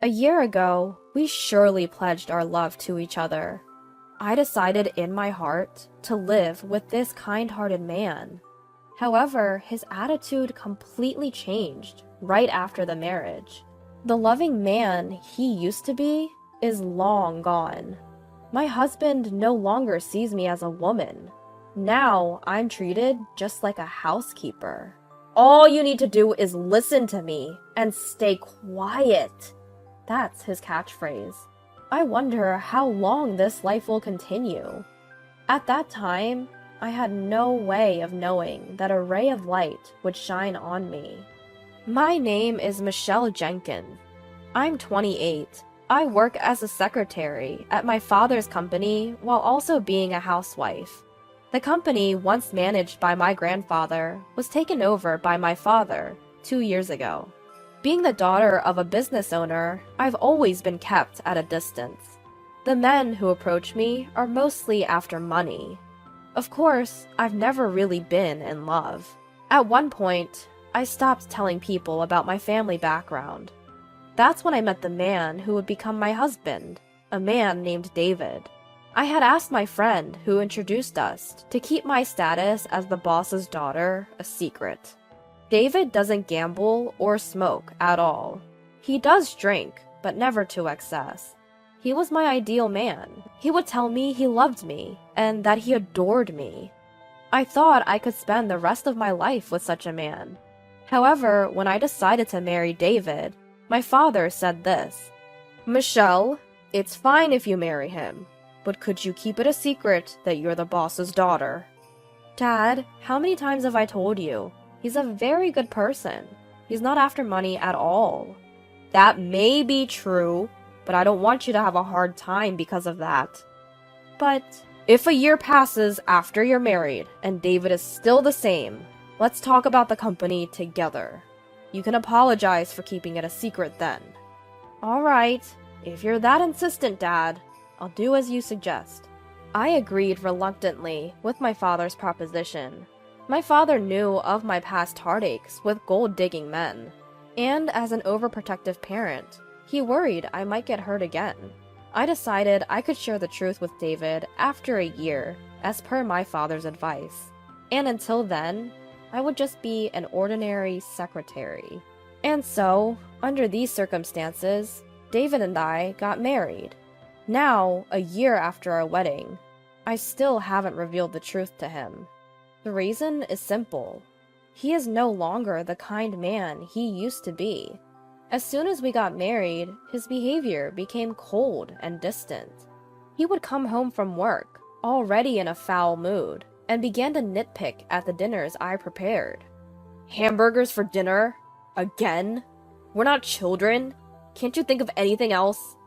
A year ago, we surely pledged our love to each other. I decided in my heart to live with this kind-hearted man. However, his attitude completely changed right after the marriage. The loving man he used to be is long gone. My husband no longer sees me as a woman. Now I'm treated just like a housekeeper. All you need to do is listen to me and stay quiet. That's his catchphrase. I wonder how long this life will continue. At that time, I had no way of knowing that a ray of light would shine on me. My name is Michelle Jenkins. I'm 28. I work as a secretary at my father's company while also being a housewife. The company, once managed by my grandfather, was taken over by my father 2 years ago. Being the daughter of a business owner, I've always been kept at a distance. The men who approach me are mostly after money. Of course, I've never really been in love. At one point, I stopped telling people about my family background. That's when I met the man who would become my husband, a man named David. I had asked my friend who introduced us to keep my status as the boss's daughter a secret. David doesn't gamble or smoke at all. He does drink, but never to excess. He was my ideal man. He would tell me he loved me and that he adored me. I thought I could spend the rest of my life with such a man. However, when I decided to marry David, my father said this: "Michelle, it's fine if you marry him, but could you keep it a secret that you're the boss's daughter?" Dad, how many times have I told you? He's a very good person. He's not after money at all. That may be true, but I don't want you to have a hard time because of that. But if a year passes after you're married and David is still the same, let's talk about the company together. You can apologize for keeping it a secret then. All right, if you're that insistent, Dad, I'll do as you suggest. I agreed reluctantly with my father's proposition. My father knew of my past heartaches with gold-digging men, and as an overprotective parent, he worried I might get hurt again. I decided I could share the truth with David after a year, as per my father's advice. And until then, I would just be an ordinary secretary. And so, under these circumstances, David and I got married. Now, a year after our wedding, I still haven't revealed the truth to him. The reason is simple. He is no longer the kind man he used to be. As soon as we got married, his behavior became cold and distant. He would come home from work, already in a foul mood, and began to nitpick at the dinners I prepared. "Hamburgers for dinner? Again? We're not children. Can't you think of anything else?"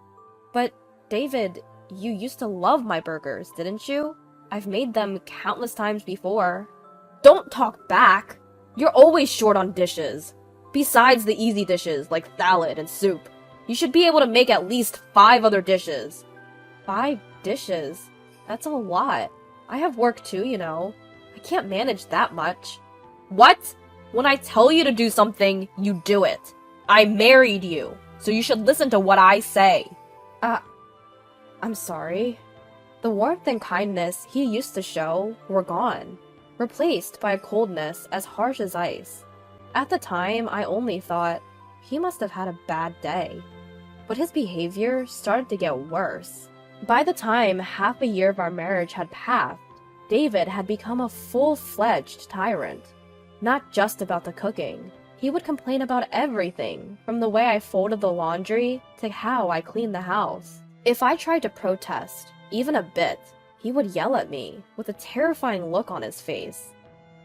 "But, David, you used to love my burgers, didn't you? I've made them countless times before." "Don't talk back! You're always short on dishes. Besides the easy dishes, like salad and soup. You should be able to make at least 5 other dishes." 5 dishes? That's a lot. I have work too, you know. I can't manage that much. "What? When I tell you to do something, you do it. I married you, so you should listen to what I say." I'm sorry. The warmth and kindness he used to show were gone, replaced by a coldness as harsh as ice. At the time, I only thought, he must have had a bad day. But his behavior started to get worse. By the time half a year of our marriage had passed, David had become a full-fledged tyrant. Not just about the cooking. He would complain about everything, from the way I folded the laundry to how I cleaned the house. If I tried to protest, even a bit, he would yell at me with a terrifying look on his face.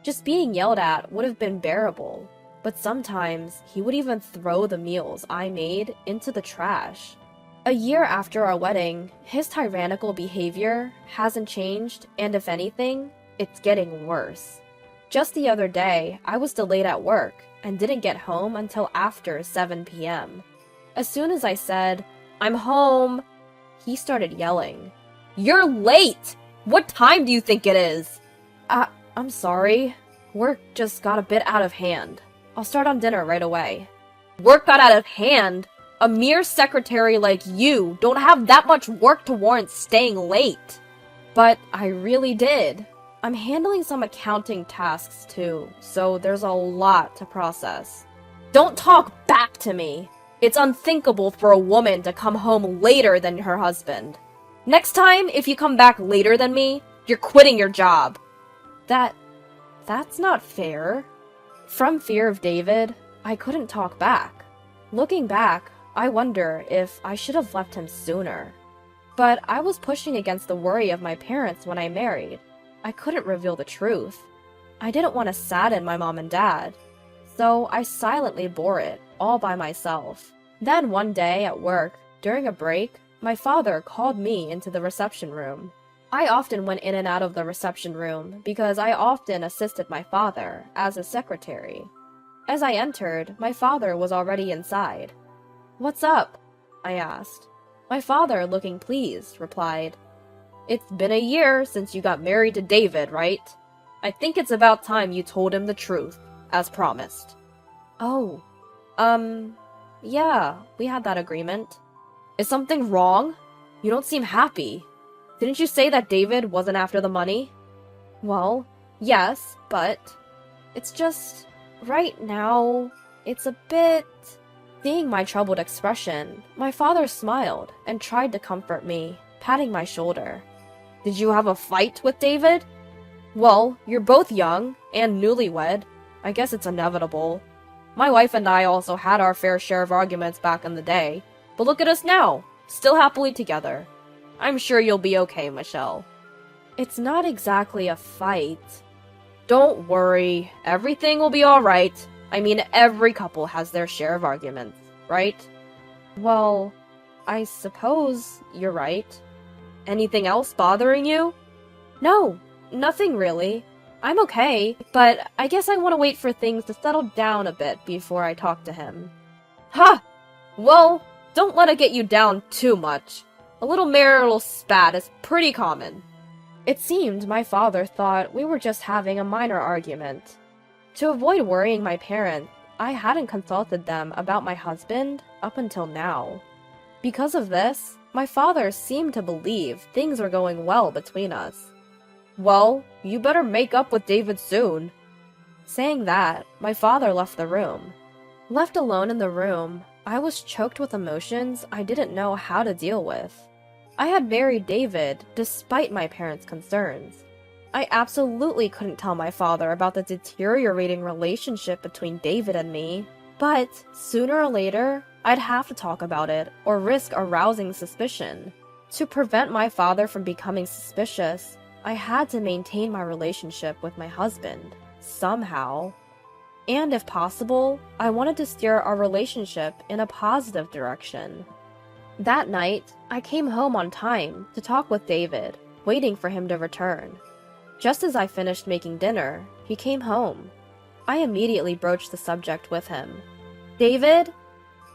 Just being yelled at would have been bearable, but sometimes he would even throw the meals I made into the trash. A year after our wedding, his tyrannical behavior hasn't changed, and if anything, it's getting worse. Just the other day, I was delayed at work and didn't get home until after 7 p.m. As soon as I said, "I'm home," he started yelling. "You're late! What time do you think it is?" I'm sorry. Work just got a bit out of hand. I'll start on dinner right away." "Work got out of hand? A mere secretary like you don't have that much work to warrant staying late. But I really did. I'm handling some accounting tasks too, so there's a lot to process. Don't talk back to me. It's unthinkable for a woman to come home later than her husband. Next time, if you come back later than me, you're quitting your job. That's not fair. From fear of David, I couldn't talk back. Looking back, I wonder if I should have left him sooner. But I was pushing against the worry of my parents when I married. I couldn't reveal the truth. I didn't want to sadden my mom and dad. So I silently bore it, all by myself. Then one day at work, during a break, my father called me into the reception room. I often went in and out of the reception room because I often assisted my father as a secretary. As I entered, my father was already inside. "What's up?" I asked. My father, looking pleased, replied, "It's been a year since you got married to David, right? I think it's about time you told him the truth, as promised." "Oh, yeah, we had that agreement." "Is something wrong? You don't seem happy. Didn't you say that David wasn't after the money?" "Well, yes, but it's just, right now, it's a bit..." Seeing my troubled expression, my father smiled and tried to comfort me, patting my shoulder. "Did you have a fight with David?" "Well, you're both young and newlywed. I guess it's inevitable. My wife and I also had our fair share of arguments back in the day, but look at us now, still happily together. I'm sure you'll be okay, Michelle." "It's not exactly a fight." "Don't worry, everything will be alright. I mean, every couple has their share of arguments, right?" "Well, I suppose you're right." "Anything else bothering you?" "No, nothing really. I'm okay, but I guess I want to wait for things to settle down a bit before I talk to him." "Ha! Well, don't let it get you down too much. A little marital spat is pretty common." It seemed my father thought we were just having a minor argument. To avoid worrying my parents, I hadn't consulted them about my husband up until now. Because of this, my father seemed to believe things were going well between us. "Well, you better make up with David soon." Saying that, my father left the room. Left alone in the room, I was choked with emotions I didn't know how to deal with. I had married David despite my parents' concerns. I absolutely couldn't tell my father about the deteriorating relationship between David and me, but sooner or later, I'd have to talk about it or risk arousing suspicion. To prevent my father from becoming suspicious, I had to maintain my relationship with my husband, somehow. And if possible, I wanted to steer our relationship in a positive direction. That night, I came home on time to talk with David, waiting for him to return. Just as I finished making dinner, he came home. I immediately broached the subject with him. "David,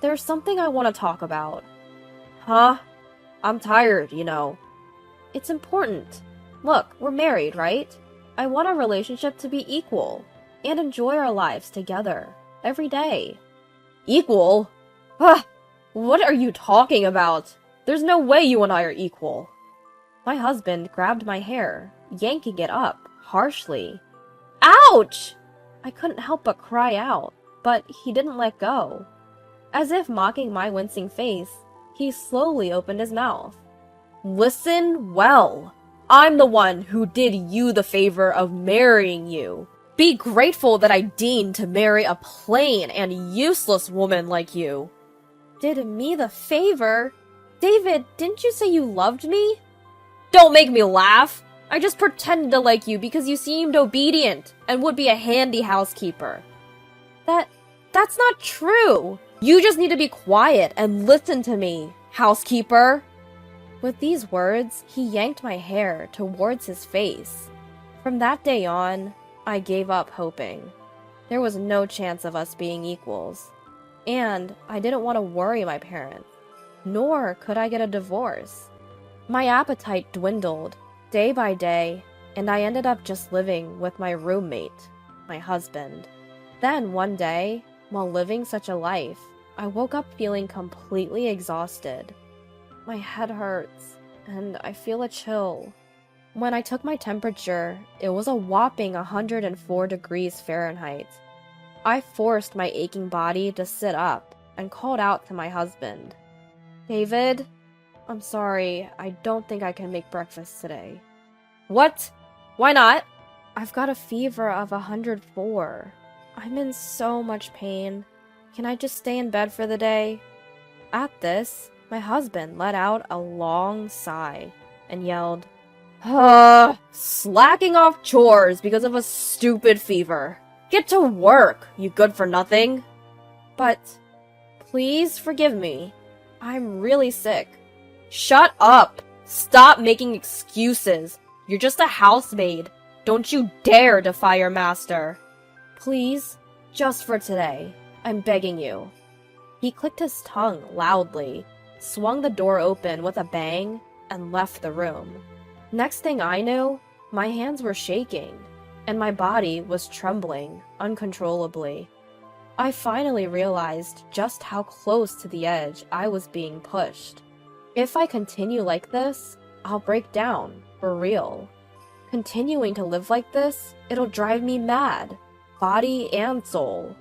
there's something I want to talk about." "Huh? I'm tired, you know." "It's important. Look, we're married, right? I want our relationship to be equal and enjoy our lives together every day." "Equal? Ah, what are you talking about? There's no way you and I are equal." My husband grabbed my hair, yanking it up harshly. "Ouch!" I couldn't help but cry out, but he didn't let go. As if mocking my wincing face, he slowly opened his mouth. "Listen well. I'm the one who did you the favor of marrying you. Be grateful that I deigned to marry a plain and useless woman like you." "Did me the favor? David, didn't you say you loved me?" "Don't make me laugh. I just pretended to like you because you seemed obedient and would be a handy housekeeper." That's not true. You just need to be quiet and listen to me, housekeeper." With these words, he yanked my hair towards his face. From that day on, I gave up hoping. There was no chance of us being equals. And I didn't want to worry my parents, nor could I get a divorce. My appetite dwindled day by day, and I ended up just living with my roommate, my husband. Then one day, while living such a life, I woke up feeling completely exhausted. My head hurts, and I feel a chill. When I took my temperature, it was a whopping 104 degrees Fahrenheit. I forced my aching body to sit up and called out to my husband. David, I'm sorry, I don't think I can make breakfast today. What? Why not? I've got a fever of 104. I'm in so much pain. Can I just stay in bed for the day? At this, my husband let out a long sigh and yelled, slacking off chores because of a stupid fever. Get to work, you good-for-nothing. But, please forgive me. I'm really sick. Shut up! Stop making excuses. You're just a housemaid. Don't you dare defy your master. Please, just for today, I'm begging you. He clicked his tongue loudly, swung the door open with a bang, and left the room. Next thing I knew, my hands were shaking, and my body was trembling uncontrollably. I finally realized just how close to the edge I was being pushed. If I continue like this, I'll break down, for real. Continuing to live like this, it'll drive me mad, body and soul.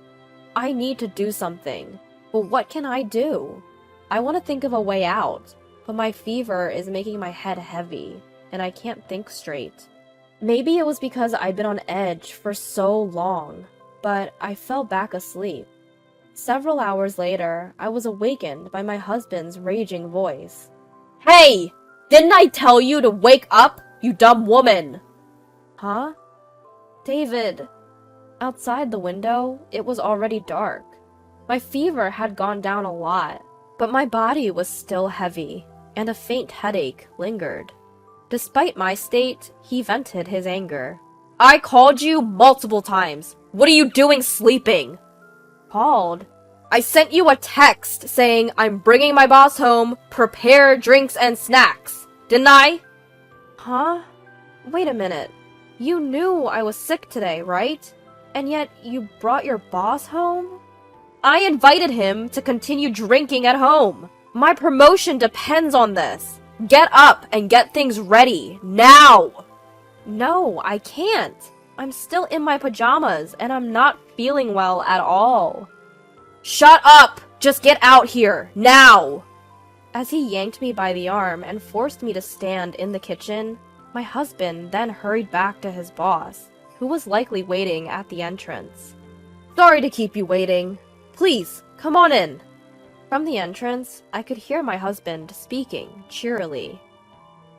I need to do something, but what can I do? I want to think of a way out, but my fever is making my head heavy, and I can't think straight. Maybe it was because I'd been on edge for so long, but I fell back asleep. Several hours later, I was awakened by my husband's raging voice. Hey! Didn't I tell you to wake up, you dumb woman? Huh? David. Outside the window, it was already dark. My fever had gone down a lot, but my body was still heavy, and a faint headache lingered. Despite my state, he vented his anger. I called you multiple times. What are you doing sleeping? Called? I sent you a text saying I'm bringing my boss home, prepare drinks and snacks. Didn't I? Huh? Wait a minute. You knew I was sick today, right? And yet you brought your boss home? I invited him to continue drinking at home. My promotion depends on this. Get up and get things ready, now! No, I can't. I'm still in my pajamas, and I'm not feeling well at all. Shut up! Just get out here, now! As he yanked me by the arm and forced me to stand in the kitchen, my husband then hurried back to his boss, who was likely waiting at the entrance. Sorry to keep you waiting. Please, come on in. From the entrance, I could hear my husband speaking cheerily.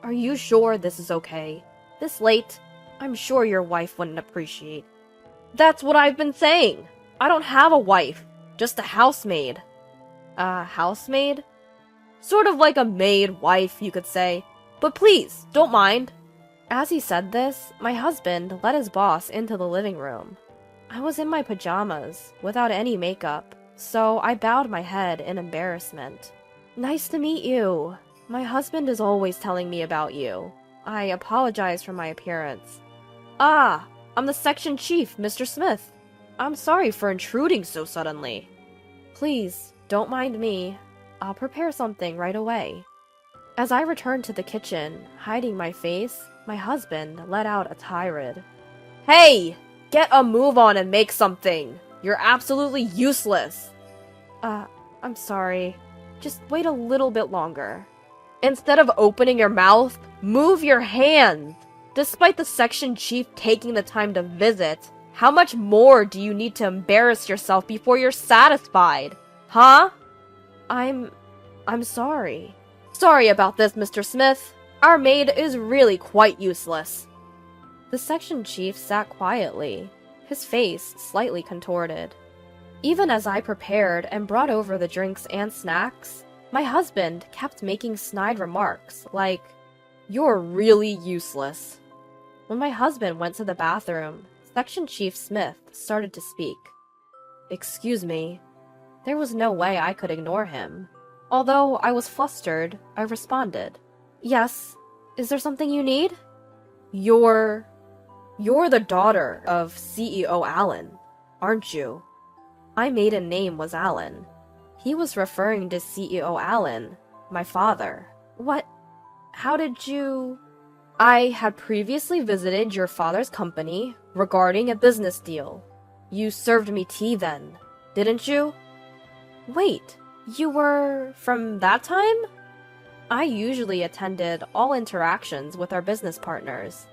Are you sure this is okay? This late? I'm sure your wife wouldn't appreciate. That's what I've been saying. I don't have a wife, just a housemaid. A housemaid? Sort of like a maid wife, you could say. But please, don't mind. As he said this, my husband led his boss into the living room. I was in my pajamas, without any makeup, so I bowed my head in embarrassment. Nice to meet you. My husband is always telling me about you. I apologize for my appearance. Ah, I'm the section chief, Mr. Smith. I'm sorry for intruding so suddenly. Please, don't mind me. I'll prepare something right away. As I returned to the kitchen, hiding my face, my husband let out a tirade. Hey! Get a move on and make something! You're absolutely useless! I'm sorry. Just wait a little bit longer. Instead of opening your mouth, move your hands! Despite the section chief taking the time to visit, how much more do you need to embarrass yourself before you're satisfied? Huh? I'm sorry. Sorry about this, Mr. Smith. Our maid is really quite useless. The section chief sat quietly, his face slightly contorted. Even as I prepared and brought over the drinks and snacks, my husband kept making snide remarks like, "You're really useless." When my husband went to the bathroom, Section Chief Smith started to speak. Excuse me. There was no way I could ignore him. Although I was flustered, I responded. Yes, is there something you need? You're the daughter of CEO Allen, aren't you? My maiden name was Allen. He was referring to CEO Allen, my father. What? How did you... I had previously visited your father's company regarding a business deal. You served me tea then, didn't you? Wait, you were from that time? I usually attended all interactions with our business partners.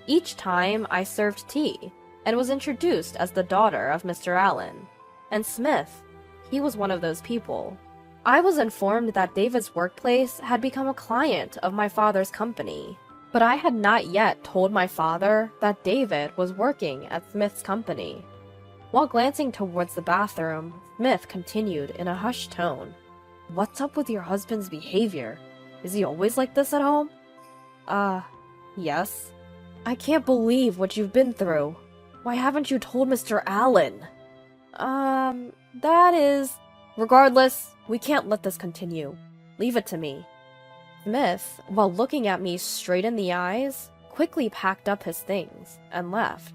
Each time I served tea and was introduced as the daughter of Mr. Allen. And Smith, he was one of those people. I was informed that David's workplace had become a client of my father's company, but I had not yet told my father that David was working at Smith's company. While glancing towards the bathroom, Smith continued in a hushed tone. What's up with your husband's behavior? Is he always like this at home? Yes. I can't believe what you've been through. Why haven't you told Mr. Allen? That is... Regardless, we can't let this continue. Leave it to me. Smith, while looking at me straight in the eyes, quickly packed up his things and left.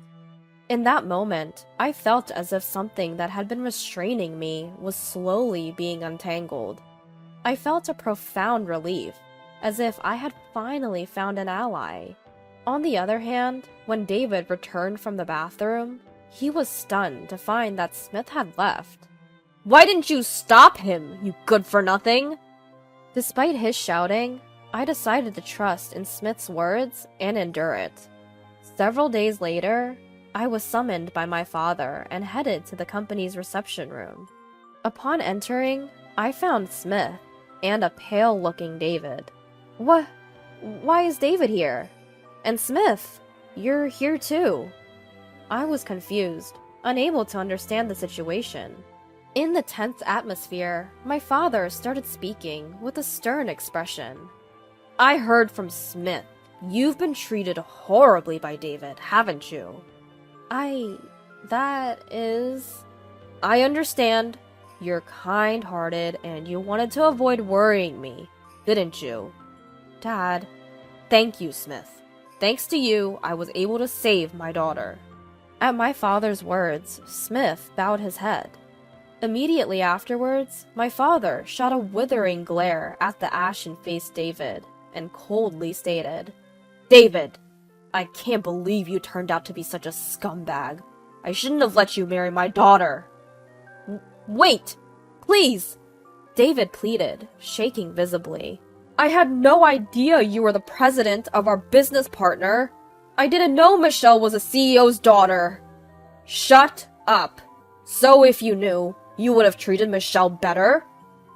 In that moment, I felt as if something that had been restraining me was slowly being untangled. I felt a profound relief, as if I had finally found an ally. On the other hand, when David returned from the bathroom, he was stunned to find that Smith had left. Why didn't you stop him, you good-for-nothing? Despite his shouting, I decided to trust in Smith's words and endure it. Several days later, I was summoned by my father and headed to the company's reception room. Upon entering, I found Smith and a pale-looking David. Why is David here? And Smith, you're here too. I was confused, unable to understand the situation. In the tense atmosphere, my father started speaking with a stern expression. I heard from Smith. You've been treated horribly by David, haven't you? That is... I understand. You're kind-hearted and you wanted to avoid worrying me, didn't you? Dad. Thank you, Smith. Thanks to you, I was able to save my daughter. At my father's words, Smith bowed his head. Immediately afterwards, my father shot a withering glare at the ashen-faced David and coldly stated, David, I can't believe you turned out to be such a scumbag. I shouldn't have let you marry my daughter. Wait! Please! David pleaded, shaking visibly. I had no idea you were the president of our business partner. I didn't know Michelle was a CEO's daughter. Shut up. So if you knew, you would have treated Michelle better?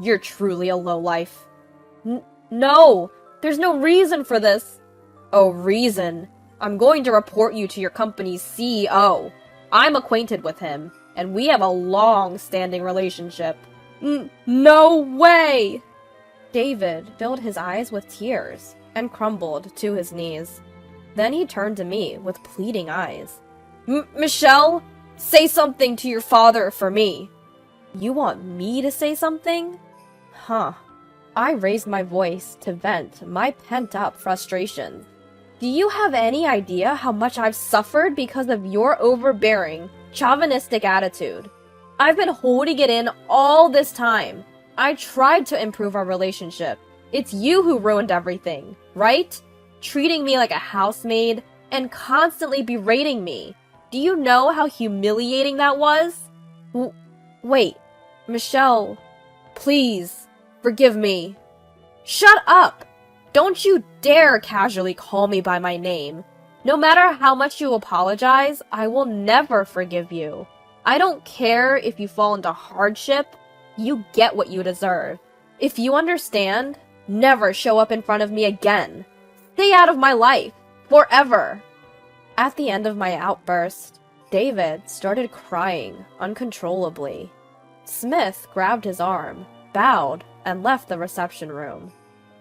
You're truly a lowlife. No! There's no reason for this. Oh, reason? I'm going to report you to your company's CEO. I'm acquainted with him, and we have a long-standing relationship. No way! David filled his eyes with tears and crumbled to his knees. Then he turned to me with pleading eyes. Michelle, say something to your father for me. You want me to say something? Huh. I raised my voice to vent my pent-up frustrations. Do you have any idea how much I've suffered because of your overbearing, chauvinistic attitude? I've been holding it in all this time. I tried to improve our relationship. It's you who ruined everything, right? Treating me like a housemaid and constantly berating me. Do you know how humiliating that was? Wait, Michelle, please, forgive me. Shut up! Don't you dare casually call me by my name. No matter how much you apologize, I will never forgive you. I don't care if you fall into hardship. You get what you deserve. If you understand, never show up in front of me again. Stay out of my life. Forever. At the end of my outburst, David started crying uncontrollably. Smith grabbed his arm, bowed, and left the reception room.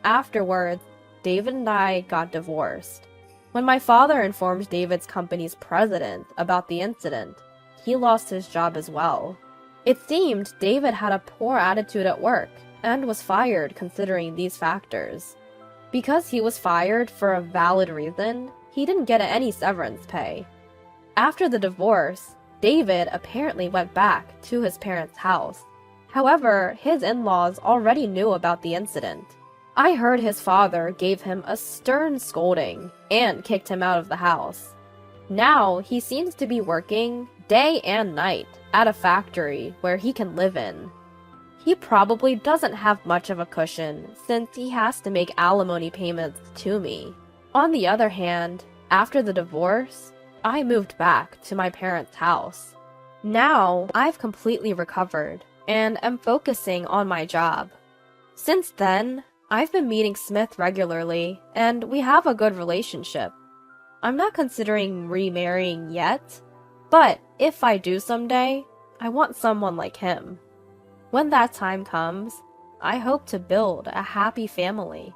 Afterwards, David and I got divorced. When my father informed David's company's president about the incident, he lost his job as well. It seemed David had a poor attitude at work and was fired considering these factors. Because he was fired for a valid reason, he didn't get any severance pay. After the divorce, David apparently went back to his parents' house. However, his in-laws already knew about the incident. I heard his father gave him a stern scolding and kicked him out of the house. Now, he seems to be working day and night at a factory where he can live in. He probably doesn't have much of a cushion since he has to make alimony payments to me. On the other hand, after the divorce, I moved back to my parents' house. Now, I've completely recovered and am focusing on my job. Since then, I've been meeting Smith regularly, and we have a good relationship. I'm not considering remarrying yet, but if I do someday, I want someone like him. When that time comes, I hope to build a happy family.